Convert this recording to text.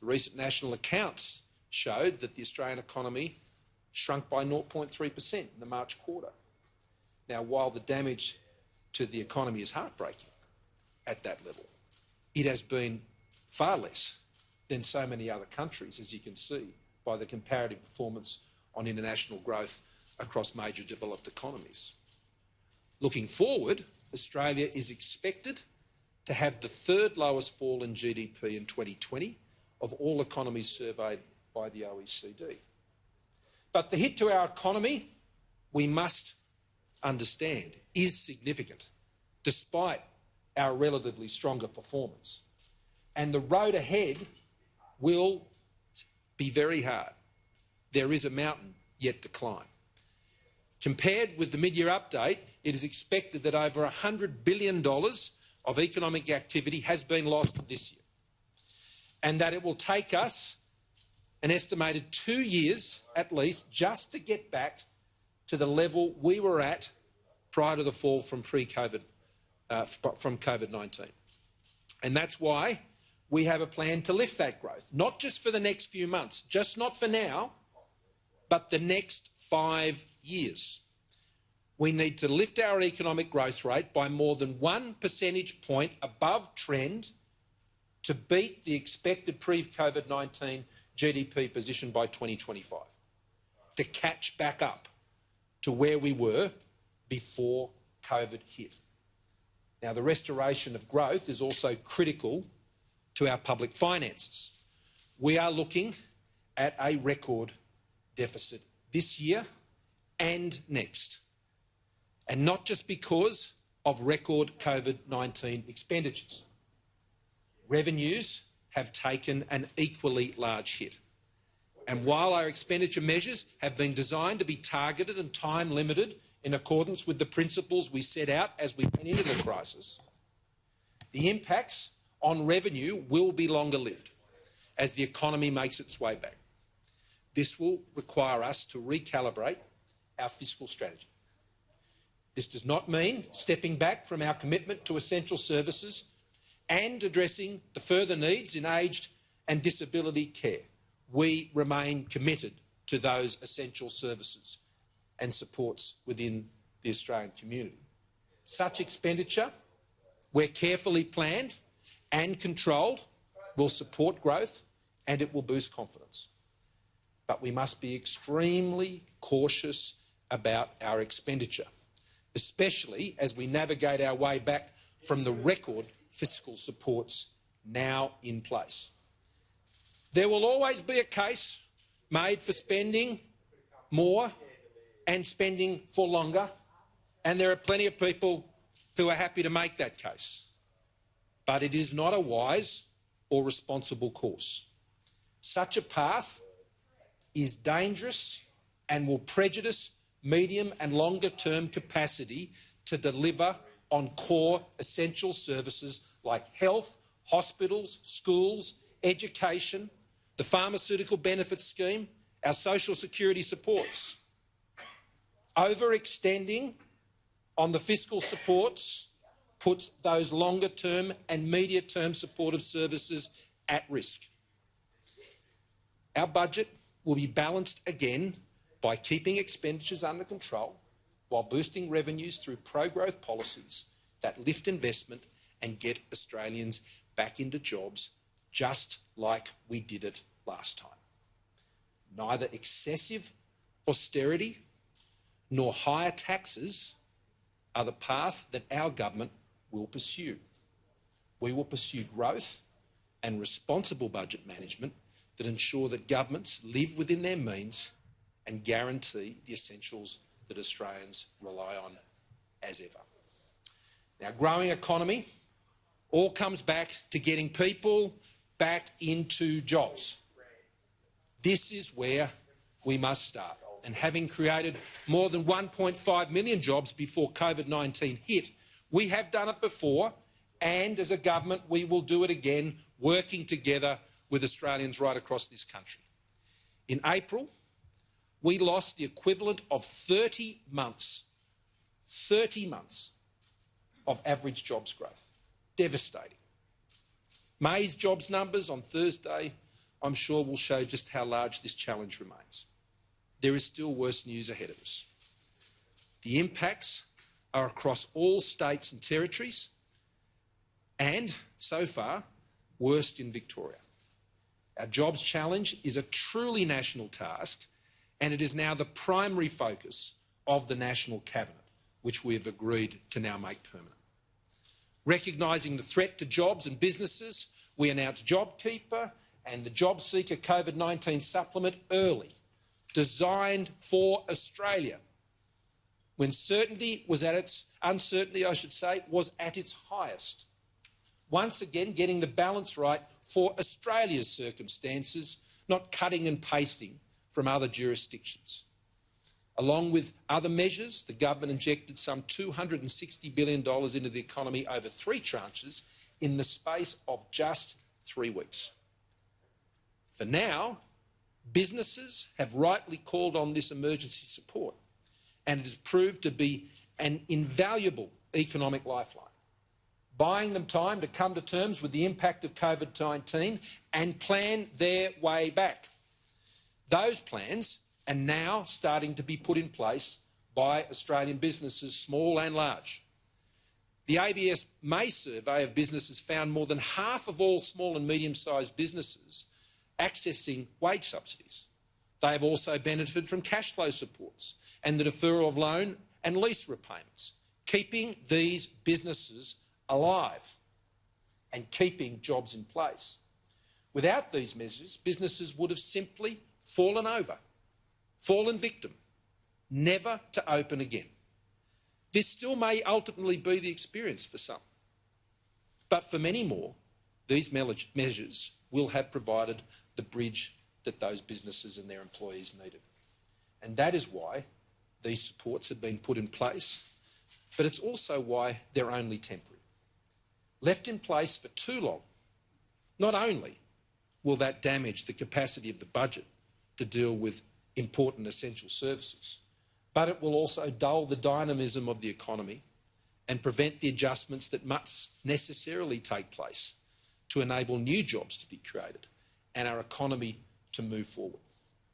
The recent national accounts showed that the Australian economy shrunk by 0.3% in the March quarter. Now, while the damage to the economy is heartbreaking at that level, it has been far less than so many other countries, as you can see by the comparative performance on international growth across major developed economies. Looking forward, Australia is expected to have the third lowest fall in GDP in 2020 of all economies surveyed by the OECD. But the hit to our economy, we must understand, is significant, despite our relatively stronger performance. And the road ahead will be very hard. There is a mountain yet to climb. Compared with the mid-year update, it is expected that over $100 billion of economic activity has been lost this year, and that it will take us an estimated 2 years at least just to get back to the level we were at prior to the fall from COVID-19. And that's why we have a plan to lift that growth, not just for the next few months, just not for now, but the next 5 years. We need to lift our economic growth rate by more than 1 percentage point above trend to beat the expected pre-COVID-19 GDP position by 2025, to catch back up to where we were before COVID hit. Now, the restoration of growth is also critical to our public finances. We are looking at a record deficit this year and next, and not just because of record COVID-19 expenditures. Revenues have taken an equally large hit. And while our expenditure measures have been designed to be targeted and time-limited in accordance with the principles we set out as we went into the crisis, the impacts on revenue will be longer-lived as the economy makes its way back. This will require us to recalibrate our fiscal strategy. This does not mean stepping back from our commitment to essential services and addressing the further needs in aged and disability care. We remain committed to those essential services and supports within the Australian community. Such expenditure, where carefully planned and controlled, will support growth and it will boost confidence. But we must be extremely cautious about our expenditure, especially as we navigate our way back from the record fiscal supports now in place. There will always be a case made for spending more and spending for longer, and there are plenty of people who are happy to make that case. But it is not a wise or responsible course. Such a path is dangerous and will prejudice medium and longer-term capacity to deliver on core essential services like health, hospitals, schools, education, the pharmaceutical benefits scheme, our social security supports. Overextending on the fiscal supports puts those longer-term and medium-term supportive services at risk. Our budget will be balanced again by keeping expenditures under control while boosting revenues through pro-growth policies that lift investment and get Australians back into jobs, just like we did it last time. Neither excessive austerity nor higher taxes are the path that our government will pursue. We will pursue growth and responsible budget management that ensure that governments live within their means and guarantee the essentials that Australians rely on as ever. Now, growing economy all comes back to getting people back into jobs. This is where we must start. And having created more than 1.5 million jobs before COVID-19 hit, we have done it before, and as a government we will do it again, working together with Australians right across this country. In April, we lost the equivalent of 30 months of average jobs growth. Devastating. May's jobs numbers on Thursday I'm sure will show just how large this challenge remains. There is still worse news ahead of us. The impacts are across all states and territories and, so far, worst in Victoria. Our jobs challenge is a truly national task, and it is now the primary focus of the National Cabinet, which we have agreed to now make permanent. Recognising the threat to jobs and businesses, we announced JobKeeper and the JobSeeker COVID-19 supplement early, designed for Australia, when uncertainty, was at its highest. Once again, getting the balance right for Australia's circumstances, not cutting and pasting from other jurisdictions. Along with other measures, the government injected some $260 billion into the economy over 3 tranches in the space of just 3 weeks. For now, businesses have rightly called on this emergency support, and it has proved to be an invaluable economic lifeline, buying them time to come to terms with the impact of COVID-19 and plan their way back. Those plans are now starting to be put in place by Australian businesses, small and large. The ABS May survey of businesses found more than half of all small and medium-sized businesses accessing wage subsidies. They have also benefited from cash flow supports and the deferral of loan and lease repayments, keeping these businesses alive and keeping jobs in place. Without these measures, businesses would have simply fallen over, fallen victim, never to open again. This still may ultimately be the experience for some. But for many more, these measures will have provided the bridge that those businesses and their employees needed. And that is why these supports have been put in place, but it's also why they're only temporary. Left in place for too long, not only will that damage the capacity of the budget to deal with important essential services, but it will also dull the dynamism of the economy and prevent the adjustments that must necessarily take place to enable new jobs to be created and our economy to move forward.